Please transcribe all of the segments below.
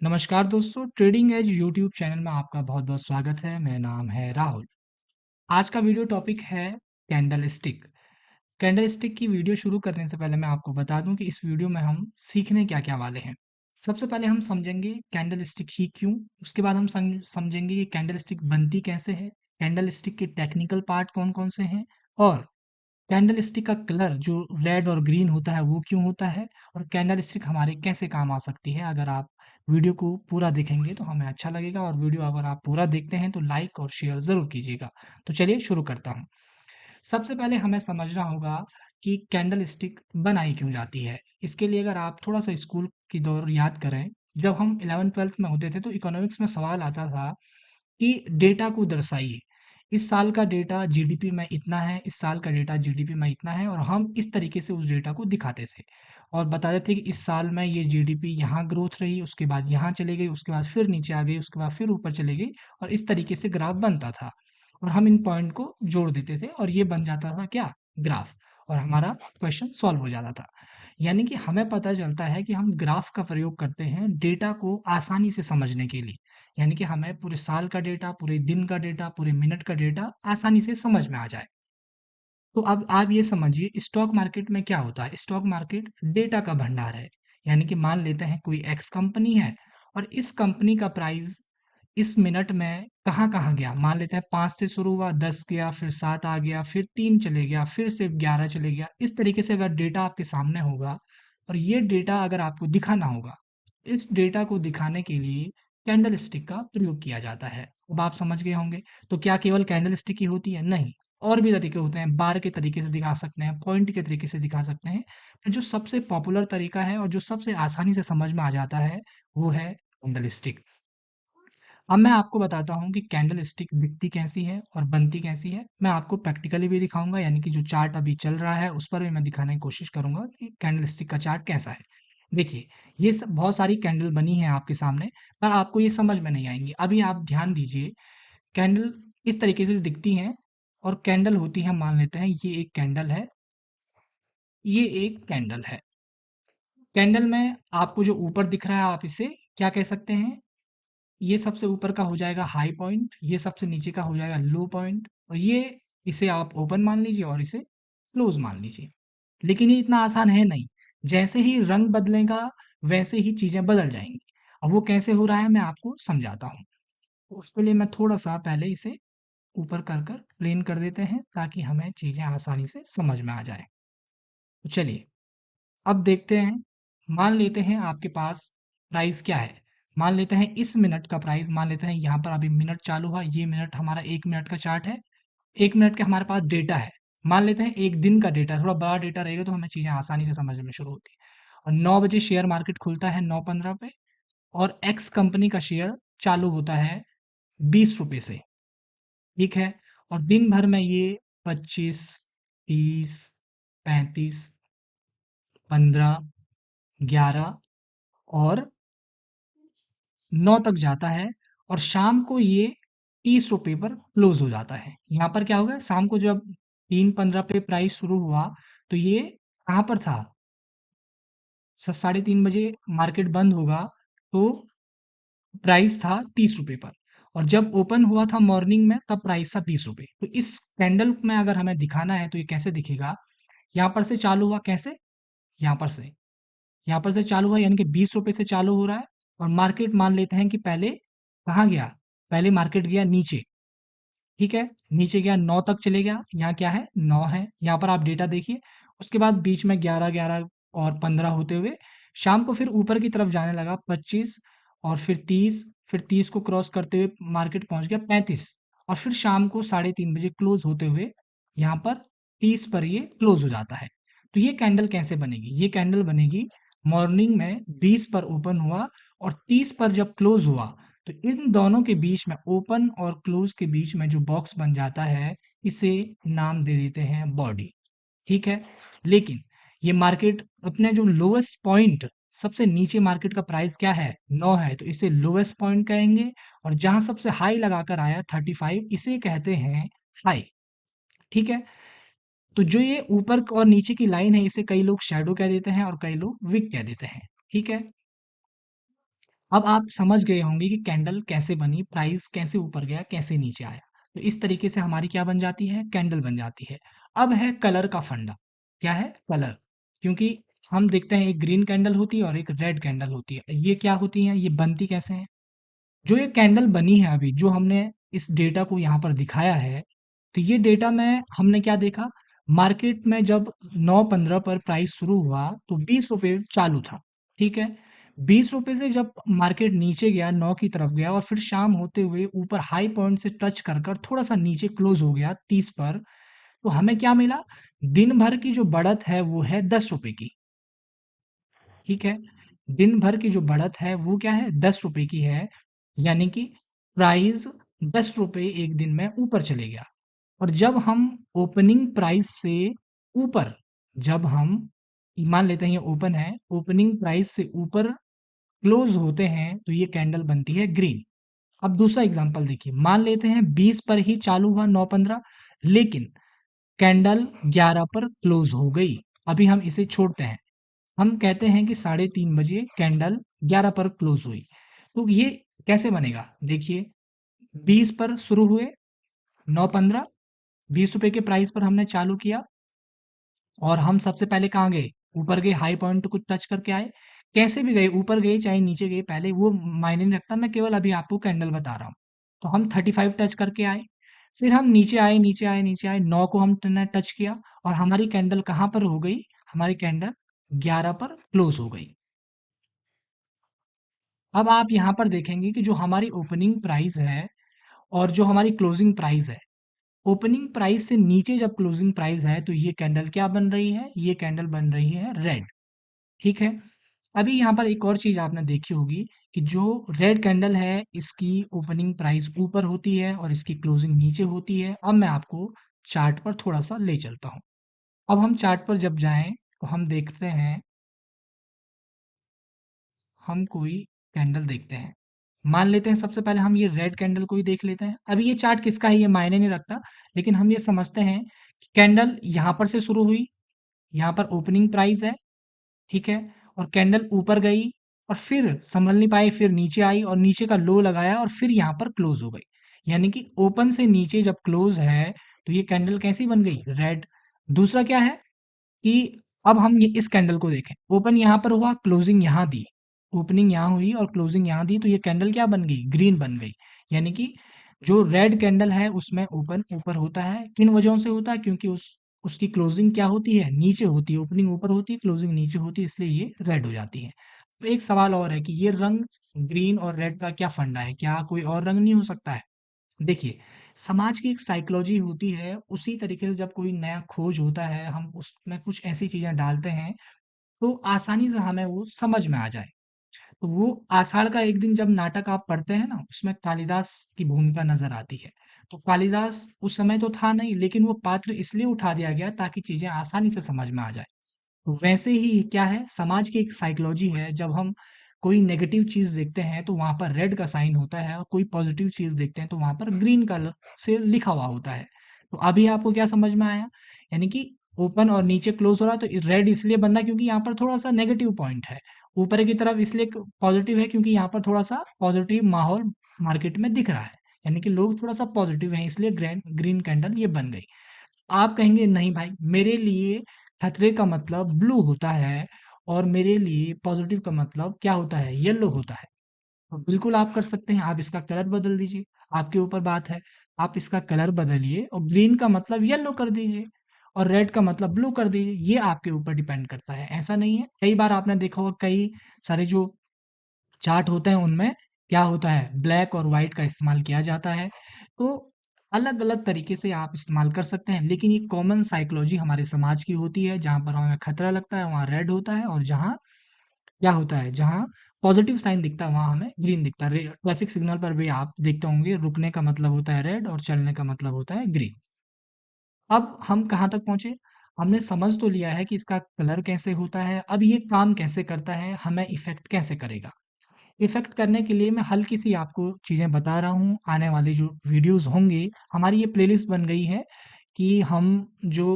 नमस्कार दोस्तों, trading as YouTube channel में आपका बहुत-बहुत स्वागत है। मेरा नाम है राहुल। आज का वीडियो टॉपिक है कैंडलस्टिक। कैंडलस्टिक की वीडियो शुरू करने से पहले मैं आपको बता दूं कि इस वीडियो में हम सीखने क्या-क्या वाले हैं। सबसे पहले हम समझेंगे कैंडलस्टिक ही क्यों, उसके बाद हम समझेंगे कि कैंडलस्टिक बनती कैसे है, कैंडलस्टिक के टेक्निकल पार्ट कौन-कौन से हैं और कैंडल स्टिक का कलर जो रेड और ग्रीन होता है वो क्यों होता है और कैंडल स्टिक हमारे कैसे काम आ सकती है। अगर आप वीडियो को पूरा देखेंगे तो हमें अच्छा लगेगा और वीडियो अगर आप पूरा देखते हैं तो लाइक और शेयर ज़रूर कीजिएगा। तो चलिए शुरू करता हूँ। सबसे पहले हमें समझना होगा कि कैंडल स्टिक बनाई क्यों जाती है। इसके लिए अगर आप थोड़ा सा स्कूल की दौर याद करें, जब हम 11th-12th में होते थे तो इकोनॉमिक्स में सवाल आता था कि डेटा को दर्शाइए। इस साल का डेटा जीडीपी में इतना है, इस साल का डेटा जीडीपी में इतना है और हम इस तरीके से उस डेटा को दिखाते थे और बताते थे कि इस साल में ये जीडीपी यहाँ ग्रोथ रही, उसके बाद यहाँ चली गई, उसके बाद फिर नीचे आ गई, उसके बाद फिर ऊपर चली गई और इस तरीके से ग्राफ बनता था और हम इन पॉइंट को जोड़ देते थे और ये बन जाता था क्या? ग्राफ और हमारा क्वेश्चन सॉल्व हो जाता था। यानी कि हमें पता चलता है कि हम ग्राफ का प्रयोग करते हैं डेटा को आसानी से समझने के लिए। यानी कि हमें पूरे साल का डेटा, पूरे दिन का डेटा, पूरे मिनट का डेटा आसानी से समझ में आ जाए। तो अब आप ये समझिए स्टॉक मार्केट में क्या होता है? स्टॉक मार्केट डेटा का भंडार है। यानी कि मान लेते हैं कोई एक्स कंपनी है और इस कंपनी का प्राइस इस मिनट में कहाँ-कहाँ गया? मान लेते हैं 5 से शुरू हुआ, 10 गया, फिर 7 आ गया, फिर 3 चले गया, फिर से 11 चले गया। इस तरीके से अगर डेटा आपके सामने होगा और ये डेटा अगर आपको दिखाना होगा, इस डेटा को दिखाने के लिए कैंडल स्टिक का प्रयोग किया जाता है। अब आप समझ गए होंगे। तो क्या केवल कैंडल स्टिक ही होती है? नहीं, और भी तरीके होते हैं। बार के तरीके से दिखा सकते हैं, पॉइंट के तरीके से दिखा सकते हैं। पर जो सबसे पॉपुलर तरीका है और जो सबसे आसानी से समझ में आ जाता है, वो है कैंडल स्टिक। अब मैं आपको बताता हूँ कि कैंडल स्टिक दिखती कैसी है और बनती कैसी है। मैं आपको प्रैक्टिकली भी दिखाऊंगा, यानी कि जो चार्ट अभी चल रहा है उस पर भी मैं दिखाने की कोशिश करूंगा कि कैंडल स्टिक का चार्ट कैसा है। देखिए, ये सब बहुत सारी कैंडल बनी है आपके सामने, पर आपको ये समझ में नहीं आएंगी। अभी आप ध्यान दीजिए, कैंडल इस तरीके से दिखती हैं और कैंडल होती है, मान लेते हैं ये एक कैंडल है, ये एक कैंडल है। कैंडल में आपको जो ऊपर दिख रहा है आप इसे क्या कह सकते हैं? ये सबसे ऊपर का हो जाएगा हाई पॉइंट, ये सबसे नीचे का हो जाएगा लो पॉइंट और ये इसे आप ओपन मान लीजिए और इसे क्लोज मान लीजिए। लेकिन ये इतना आसान है नहीं। जैसे ही रंग बदलेगा वैसे ही चीजें बदल जाएंगी। अब वो कैसे हो रहा है मैं आपको समझाता हूँ। उसके लिए मैं थोड़ा सा पहले इसे ऊपर कर कर प्लेन कर देते हैं ताकि हमें चीजें आसानी से समझ में आ जाए। तो चलिए अब देखते हैं। मान लेते हैं आपके पास प्राइस क्या है। मान लेते हैं इस मिनट का प्राइस, मान लेते हैं यहाँ पर अभी मिनट चालू हुआ, ये मिनट हमारा 1 मिनट का चार्ट है। 1 मिनट के हमारे पास डेटा है। मान लेते हैं एक दिन का डेटा, थोड़ा बड़ा डेटा रहेगा तो हमें चीजें आसानी से समझने में शुरू होती है। और 9 बजे शेयर मार्केट खुलता है, 9:15 पे, और एक्स कंपनी का शेयर चालू होता है 20 रुपए से। ठीक है। और दिन भर में ये 25, 30, 35, 15, 11 और 9 तक जाता है और शाम को ये 30 रुपए पर क्लोज हो जाता है। यहाँ पर क्या होगा, शाम को जब 3:15 पे प्राइस शुरू हुआ तो ये कहाँ पर था? 3:30 बजे मार्केट बंद होगा तो प्राइस था 30 रुपए पर और जब ओपन हुआ था मॉर्निंग में तब प्राइस था 20 रुपए। तो इस कैंडल में अगर हमें दिखाना है तो ये कैसे दिखेगा? यहाँ पर से चालू हुआ कैसे? यहाँ पर से, यहाँ पर से चालू हुआ यानी कि 20 रुपए से चालू हो रहा है और मार्केट मान लेते हैं कि पहले कहाँ गया? पहले मार्केट गया नीचे। ठीक है, नीचे गया 9 तक चले गया, यहाँ क्या है 9 है, यहाँ पर आप डेटा देखिए। उसके बाद बीच में 11 11 और 15 होते हुए शाम को फिर ऊपर की तरफ जाने लगा 25 और फिर 30 को क्रॉस करते हुए मार्केट पहुंच गया 35 और फिर शाम को 3:30 बजे क्लोज होते हुए यहाँ पर 30 पर ये क्लोज हो जाता है। तो ये कैंडल कैसे बनेगी? ये कैंडल बनेगी मॉर्निंग में 20 पर ओपन हुआ और 30 पर जब क्लोज हुआ तो इन दोनों के बीच में, ओपन और क्लोज के बीच में जो बॉक्स बन जाता है, इसे नाम दे देते हैं बॉडी। ठीक है। लेकिन ये मार्केट अपने जो लोएस्ट पॉइंट, सबसे नीचे मार्केट का प्राइस क्या है 9 है तो इसे लोएस्ट पॉइंट कहेंगे और जहां सबसे हाई लगाकर आया 35 इसे कहते हैं हाई। ठीक है। तो जो ये ऊपर और नीचे की लाइन है इसे कई लोग शैडो कह देते हैं और कई लोग विक कह देते हैं। ठीक है। अब आप समझ गए होंगे कि कैंडल कैसे बनी, प्राइस कैसे ऊपर गया, कैसे नीचे आया। तो इस तरीके से हमारी क्या बन जाती है, कैंडल बन जाती है। अब है कलर का फंडा। क्या है, कलर। क्योंकि हम देखते हैं एक ग्रीन कैंडल होती है और एक रेड कैंडल होती है। ये क्या होती है, ये बनती कैसे हैं? जो ये कैंडल बनी है अभी, जो हमने इस डेटा को यहाँ पर दिखाया है, तो ये डेटा में हमने क्या देखा, मार्केट में जब 9:15 पर प्राइस शुरू हुआ तो 20 रुपए चालू था। ठीक है, 20 रुपए से जब मार्केट नीचे गया, 9 की तरफ गया और फिर शाम होते हुए ऊपर हाई पॉइंट से टच कर कर थोड़ा सा नीचे क्लोज हो गया 30 पर, तो हमें क्या मिला, दिन भर की जो बढ़त है वो है 10 रुपए की। ठीक है, दिन भर की जो बढ़त है वो क्या है, 10 रुपए की है। यानी कि प्राइस 10 रुपए एक दिन में ऊपर चले गया। और जब हम ओपनिंग प्राइस से ऊपर, जब हम मान लेते हैं ये ओपन है, ओपनिंग प्राइस से ऊपर क्लोज होते हैं तो ये कैंडल बनती है ग्रीन। अब दूसरा एग्जांपल देखिए, मान लेते हैं 20 पर ही चालू हुआ 9:15, लेकिन कैंडल 11 पर क्लोज हो गई। अभी हम इसे छोड़ते हैं, हम कहते हैं कि 3:30 बजे कैंडल 11 पर क्लोज हुई। तो ये कैसे बनेगा, देखिए, 20 पर शुरू हुए, 9:15, 20 रुपए के प्राइस पर हमने चालू किया और हम सबसे पहले कहाँ गए, ऊपर गए, हाई पॉइंट को टच करके आए। कैसे भी गए, ऊपर गए चाहे नीचे गए, पहले वो मायने नहीं रखता, मैं केवल अभी आपको कैंडल बता रहा हूँ। तो हम 35 टच करके आए, फिर हम नीचे आए, नीचे आए, नीचे आए, 9 को हमने टच किया और हमारी कैंडल कहाँ पर हो गई, हमारी कैंडल 11 पर क्लोज हो गई। अब आप यहाँ पर देखेंगे कि जो हमारी ओपनिंग प्राइस है और जो हमारी क्लोजिंग प्राइस है, ओपनिंग प्राइस से नीचे जब क्लोजिंग प्राइस है तो ये कैंडल क्या बन रही है, ये कैंडल बन रही है रेड। ठीक है, अभी यहाँ पर एक और चीज आपने देखी होगी कि जो रेड कैंडल है इसकी ओपनिंग प्राइस ऊपर होती है और इसकी क्लोजिंग नीचे होती है। अब मैं आपको चार्ट पर थोड़ा सा ले चलता हूँ। अब हम चार्ट पर जब जाएं तो हम देखते हैं, हम कोई कैंडल देखते हैं, मान लेते हैं सबसे पहले हम ये रेड कैंडल को ही देख लेते हैं। अभी ये चार्ट किसका है ये मायने नहीं रखता, लेकिन हम ये समझते हैं कि कैंडल यहाँ पर से शुरू हुई, यहाँ पर ओपनिंग प्राइस है, ठीक है, और कैंडल ऊपर गई और फिर संभल नहीं पाई, फिर नीचे आई और नीचे का लो लगाया और फिर यहाँ पर क्लोज हो गई। यानी कि ओपन से नीचे जब क्लोज है तो ये कैंडल कैसी बन गई, रेड। दूसरा क्या है कि अब हम ये इस कैंडल को देखें, ओपन यहाँ पर हुआ, क्लोजिंग यहाँ दी, ओपनिंग यहाँ हुई और क्लोजिंग यहाँ दी, तो ये कैंडल क्या बन गई, ग्रीन बन गई। यानी कि जो रेड कैंडल है उसमें ओपन ऊपर होता है, किन वजहों से होता है, क्योंकि उसकी क्लोजिंग क्या होती है, नीचे होती है, ओपनिंग ऊपर होती है, क्लोजिंग नीचे होती है, इसलिए ये रेड हो जाती है। तो एक सवाल और है कि ये रंग ग्रीन और रेड का क्या फंडा है, क्या कोई और रंग नहीं हो सकता है? देखिए, समाज की एक साइकोलॉजी होती है, उसी तरीके से जब कोई नया खोज होता है, हम उसमें कुछ ऐसी चीज़ें डालते हैं, तो आसानी से हमें वो समझ में आ जाए। तो वो आषाढ़ का एक दिन जब नाटक आप पढ़ते हैं ना, उसमें कालिदास की भूमिका नज़र आती है। तो कालिदास उस समय तो था नहीं, लेकिन वो पात्र इसलिए उठा दिया गया ताकि चीज़ें आसानी से समझ में आ जाए। वैसे ही क्या है, समाज की एक साइकोलॉजी है, जब हम कोई नेगेटिव चीज देखते हैं तो वहां पर रेड का साइन होता है और कोई पॉजिटिव चीज देखते हैं तो वहां पर ग्रीन कलर से लिखा हुआ होता है। तो अभी आपको क्या समझ में आया, यानी कि ओपन और नीचे क्लोज हो रहा है तो रेड इसलिए बन रहा है क्योंकि यहाँ पर थोड़ा सा नेगेटिव पॉइंट है, ऊपर की तरफ इसलिए पॉजिटिव है क्योंकि यहाँ पर थोड़ा सा पॉजिटिव माहौल मार्केट में दिख रहा है, यानी कि लोग थोड़ा सा पॉजिटिव हैं, इसलिए ग्रीन ग्रीन कैंडल ये बन गई। आप कहेंगे नहीं भाई, मेरे लिए खतरे का मतलब ब्लू होता है और मेरे लिए पॉजिटिव का मतलब क्या होता है, येलो होता है। तो बिल्कुल आप कर सकते हैं, आप इसका कलर बदल दीजिए, आपके ऊपर बात है। आप इसका कलर बदलिए और ग्रीन का मतलब येलो कर दीजिए और रेड का मतलब ब्लू कर दीजिए, ये आपके ऊपर डिपेंड करता है। ऐसा नहीं है, कई बार आपने देखा होगा कई सारे जो चार्ट होते हैं उनमें क्या होता है, ब्लैक और व्हाइट का इस्तेमाल किया जाता है। तो अलग अलग तरीके से आप इस्तेमाल कर सकते हैं, लेकिन ये कॉमन साइकोलॉजी हमारे समाज की होती है, जहां पर हमें खतरा लगता है वहां रेड होता है और जहां क्या होता है, जहां पॉजिटिव साइन दिखता है वहां हमें ग्रीन दिखता है। ट्रैफिक सिग्नल पर भी आप देखते होंगे, रुकने का मतलब होता है रेड और चलने का मतलब होता है ग्रीन। अब हम कहाँ तक पहुंचे, हमने समझ तो लिया है कि इसका कलर कैसे होता है, अब ये काम कैसे करता है, हमें इफेक्ट कैसे करेगा। इफ़ेक्ट करने के लिए मैं हल्की सी आपको चीज़ें बता रहा हूँ। आने वाले जो वीडियोज़ होंगे, हमारी ये प्लेलिस्ट बन गई है कि हम जो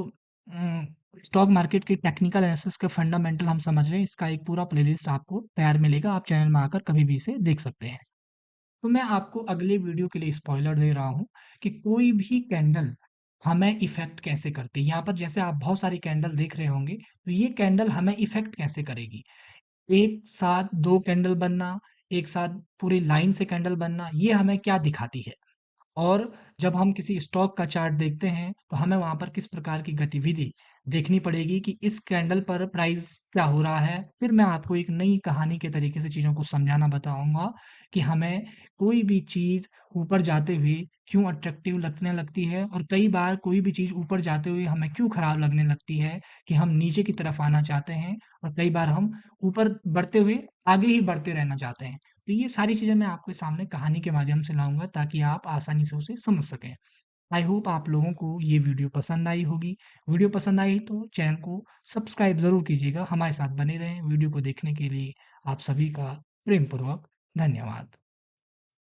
स्टॉक मार्केट के टेक्निकल एनालिसिस के फंडामेंटल हम समझ रहे हैं, इसका एक पूरा प्लेलिस्ट आपको तैयार मिलेगा, आप चैनल में आकर कभी भी इसे देख सकते हैं। तो मैं आपको अगले वीडियो के लिए स्पॉइलर दे रहा हूँ कि कोई भी कैंडल हमें इफ़ेक्ट कैसे करती है। यहाँ पर जैसे आप बहुत सारी कैंडल देख रहे होंगे, तो ये कैंडल हमें इफ़ेक्ट कैसे करेगी। एक साथ 2 कैंडल बनना, एक साथ पूरी लाइन से कैंडल बनना, ये हमें क्या दिखाती है? और जब हम किसी स्टॉक का चार्ट देखते हैं, तो हमें वहाँ पर किस प्रकार की गतिविधि देखनी पड़ेगी कि इस कैंडल पर प्राइस क्या हो रहा है। फिर मैं आपको एक नई कहानी के तरीके से चीज़ों को समझाना बताऊँगा कि हमें कोई भी चीज़ ऊपर जाते हुए क्यों अट्रैक्टिव लगने लगती है और कई बार कोई भी चीज़ ऊपर जाते हुए हमें क्यों खराब लगने लगती है कि हम नीचे की तरफ आना चाहते हैं और कई बार हम ऊपर बढ़ते हुए आगे ही बढ़ते रहना चाहते हैं। तो ये सारी चीज़ें मैं आपके सामने कहानी के माध्यम से लाऊँगा ताकि आप आसानी से उसे समझ सकें। आई होप आप लोगों को ये वीडियो पसंद आई होगी। वीडियो पसंद आई तो चैनल को सब्सक्राइब ज़रूर कीजिएगा, हमारे साथ बने रहें। वीडियो को देखने के लिए आप सभी का प्रेमपूर्वक धन्यवाद।